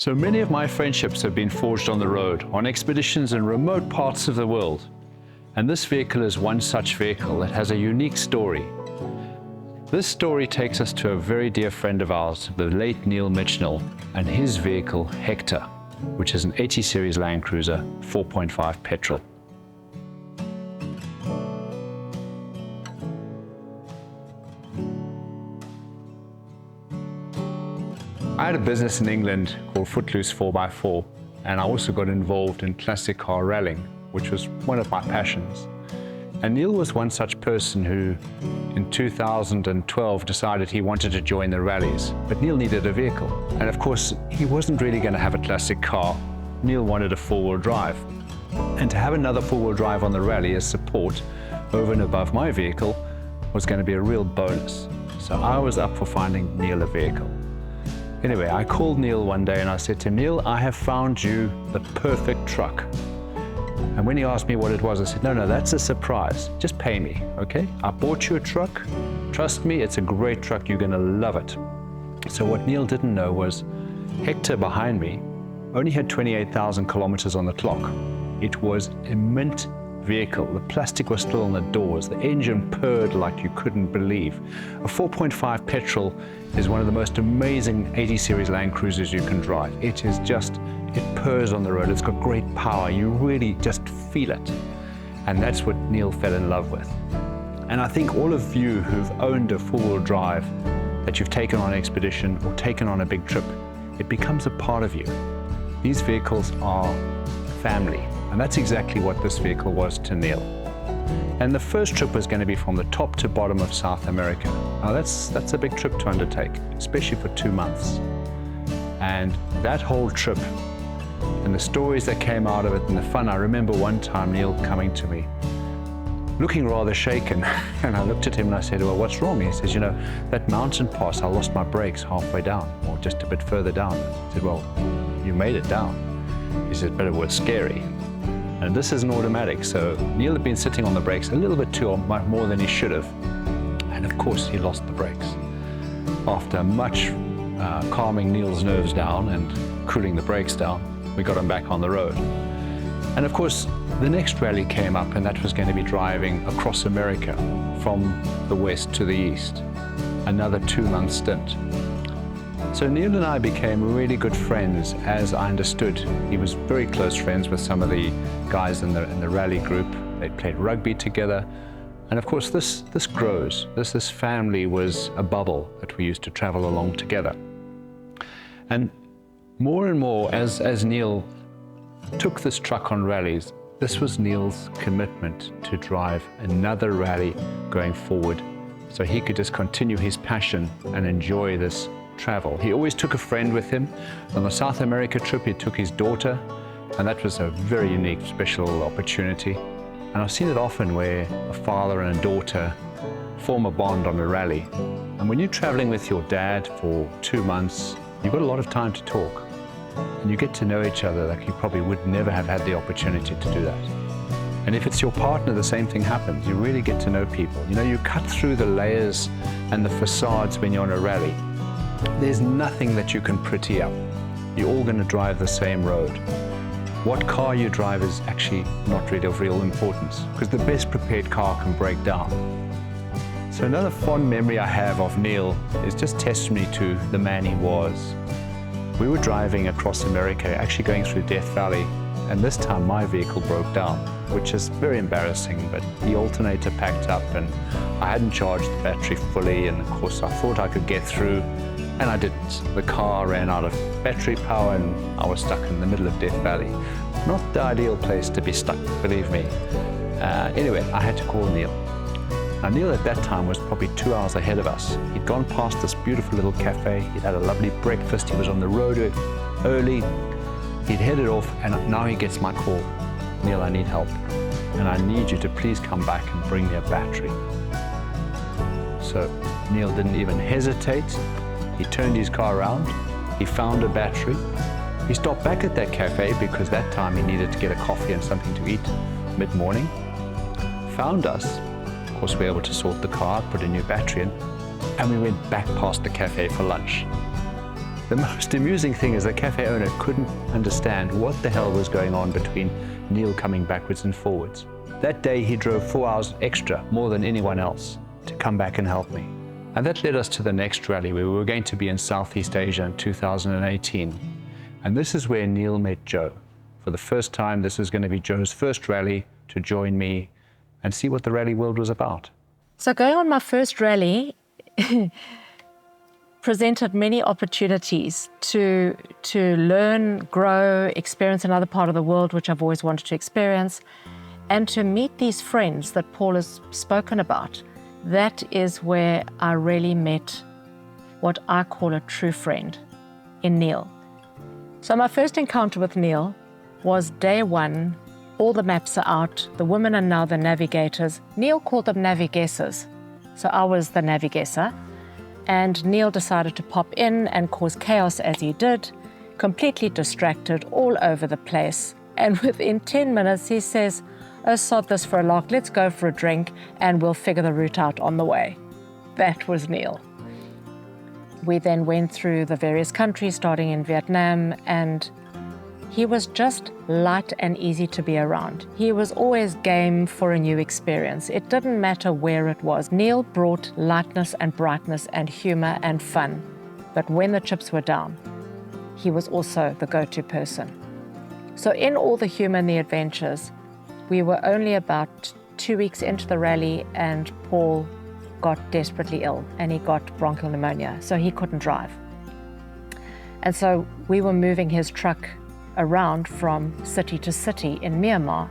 So many of my friendships have been forged on the road, on expeditions in remote parts of the world. And this vehicle is one such vehicle that has a unique story. This story takes us to a very dear friend of ours, the late Neil Mitchenall, and his vehicle, Hector, which is an 80 series Land Cruiser, 4.5 petrol. I had a business in England called Footloose 4x4, and I also got involved in classic car rallying, which was one of my passions. And Neil was one such person who, in 2012, decided he wanted to join the rallies, but Neil needed a vehicle. And of course, he wasn't really going to have a classic car. Neil wanted a four-wheel drive. And to have another four-wheel drive on the rally as support over and above my vehicle was going to be a real bonus. So I was up for finding Neil a vehicle. Anyway, I called Neil one day and I said to him, Neil, I have found you the perfect truck. And when he asked me what it was, I said, no, that's a surprise. Just pay me, okay? I bought you a truck. Trust me, it's a great truck. You're going to love it. So what Neil didn't know was Hector behind me only had 28,000 kilometers on the clock. It was a mint vehicle. The plastic was still on the doors. The engine purred like you couldn't believe. A 4.5 petrol is one of the most amazing 80 series Land Cruisers you can drive. It purrs on the road. It's got great power. You really just feel it. And that's what Neil fell in love with. And I think all of you who've owned a four-wheel drive that you've taken on an expedition or taken on a big trip, it becomes a part of you. These vehicles are family. And that's exactly what this vehicle was to Neil. And the first trip was going to be from the top to bottom of South America. Now that's a big trip to undertake, especially for 2 months. And that whole trip and the stories that came out of it and the fun, I remember one time Neil coming to me, looking rather shaken. And I looked at him and I said, well, what's wrong? He says, that mountain pass, I lost my brakes halfway down, or just a bit further down. I said, well, you made it down. He said, but it was scary. And this is an automatic, so Neil had been sitting on the brakes a little bit too more than he should have. And of course, he lost the brakes. After much calming Neil's nerves down and cooling the brakes down, we got him back on the road. And of course, the next rally came up, and that was going to be driving across America from the west to the east. Another 2-month stint. So Neil and I became really good friends. As I understood, he was very close friends with some of the guys in the rally group. They played rugby together. And of course, this grows. This family was a bubble that we used to travel along together. And more, as Neil took this truck on rallies, this was Neil's commitment to drive another rally going forward so he could just continue his passion and enjoy this travel. He always took a friend with him. On the South America trip, he took his daughter, and that was a very unique, special opportunity. And I've seen it often where a father and a daughter form a bond on a rally. And when you're traveling with your dad for 2 months, you've got a lot of time to talk. And you get to know each other like you probably would never have had the opportunity to do that. And if it's your partner, the same thing happens. You really get to know people. You cut through the layers and the facades when you're on a rally. There's nothing that you can pretty up. You're all going to drive the same road. What car you drive is actually not really of real importance, because the best prepared car can break down. So another fond memory I have of Neil is just testimony to the man he was. We were driving across America, actually going through Death Valley, and this time my vehicle broke down, which is very embarrassing, but the alternator packed up and I hadn't charged the battery fully, and of course I thought I could get through. And I didn't. The car ran out of battery power and I was stuck in the middle of Death Valley. Not the ideal place to be stuck, believe me. Anyway, I had to call Neil. Now Neil at that time was probably 2 hours ahead of us. He'd gone past this beautiful little cafe. He'd had a lovely breakfast. He was on the road early. He'd headed off, and now he gets my call. Neil, I need help. And I need you to please come back and bring me a battery. So Neil didn't even hesitate. He turned his car around, he found a battery. He stopped back at that cafe because that time he needed to get a coffee and something to eat mid-morning. Found us. Of course, we were able to sort the car, put a new battery in, and we went back past the cafe for lunch. The most amusing thing is the cafe owner couldn't understand what the hell was going on between Neil coming backwards and forwards. That day he drove 4 hours extra, more than anyone else, to come back and help me. And that led us to the next rally, where we were going to be in Southeast Asia in 2018. And this is where Neil met Joe. For the first time, this is going to be Joe's first rally to join me and see what the rally world was about. So going on my first rally presented many opportunities to learn, grow, experience another part of the world, which I've always wanted to experience, and to meet these friends that Paul has spoken about. That is where I really met what I call a true friend in Neil. So my first encounter with Neil was day one. All the maps are out. The women are now the navigators. Neil called them navigessors. So I was the navigator. And Neil decided to pop in and cause chaos as he did, completely distracted, all over the place. And within 10 minutes, he says, "Oh, sod this for a lark, let's go for a drink and we'll figure the route out on the way." That was Neil. We then went through the various countries, starting in Vietnam, and he was just light and easy to be around. He was always game for a new experience. It didn't matter where it was. Neil brought lightness and brightness and humor and fun. But when the chips were down, he was also the go-to person. So in all the humor and the adventures, we were only about 2 weeks into the rally and Paul got desperately ill and he got bronchial pneumonia, so he couldn't drive. And so we were moving his truck around from city to city in Myanmar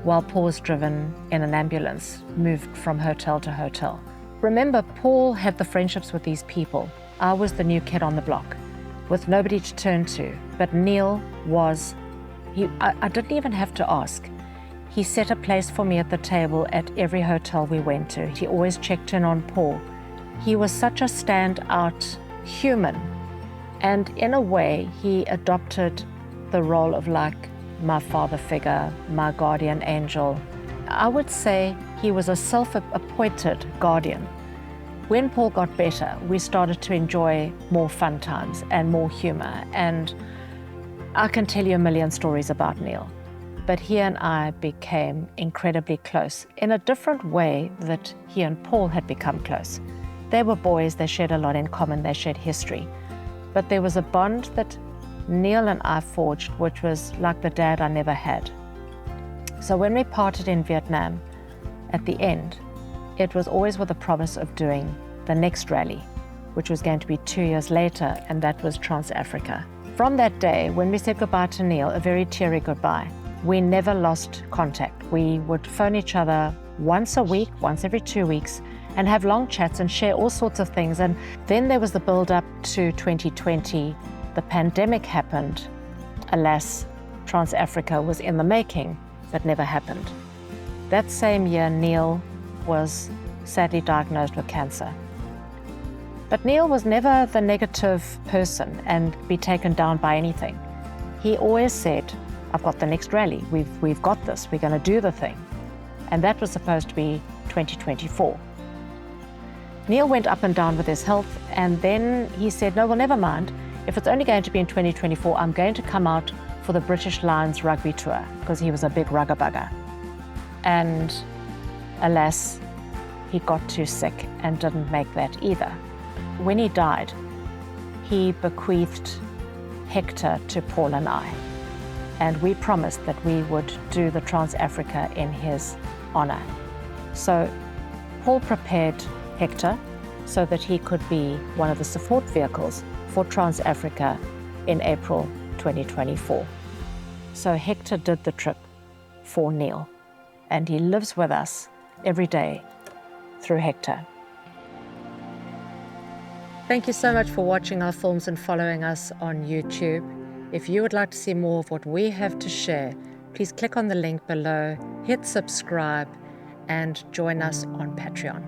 while Paul was driven in an ambulance, moved from hotel to hotel. Remember, Paul had the friendships with these people. I was the new kid on the block with nobody to turn to, but Neil was, I didn't even have to ask. He set a place for me at the table at every hotel we went to. He always checked in on Paul. He was such a standout human. And in a way, he adopted the role of like my father figure, my guardian angel. I would say he was a self-appointed guardian. When Paul got better, we started to enjoy more fun times and more humor. And I can tell you a million stories about Neil. But he and I became incredibly close in a different way that he and Paul had become close. They were boys, they shared a lot in common, they shared history. But there was a bond that Neil and I forged, which was like the dad I never had. So when we parted in Vietnam, at the end, it was always with the promise of doing the next rally, which was going to be 2 years later, and that was Trans-Africa. From that day, when we said goodbye to Neil, a very teary goodbye, we never lost contact. We would phone each other once a week, once every 2 weeks, and have long chats and share all sorts of things. And then there was the build-up to 2020. The pandemic happened. Alas, Trans-Africa was in the making, but never happened. That same year, Neil was sadly diagnosed with cancer. But Neil was never the negative person and be taken down by anything. He always said, "I've got the next rally, we've got this, we're going to do the thing." And that was supposed to be 2024. Neil went up and down with his health, and then he said, "No, well, never mind. If it's only going to be in 2024, I'm going to come out for the British Lions rugby tour," because he was a big rugger bugger. And alas, he got too sick and didn't make that either. When he died, he bequeathed Hector to Paul and I. And we promised that we would do the Trans-Africa in his honor. So Paul prepared Hector so that he could be one of the support vehicles for Trans-Africa in April 2024. So Hector did the trip for Neil, and he lives with us every day through Hector. Thank you so much for watching our films and following us on YouTube. If you would like to see more of what we have to share, please click on the link below, hit subscribe, and join us on Patreon.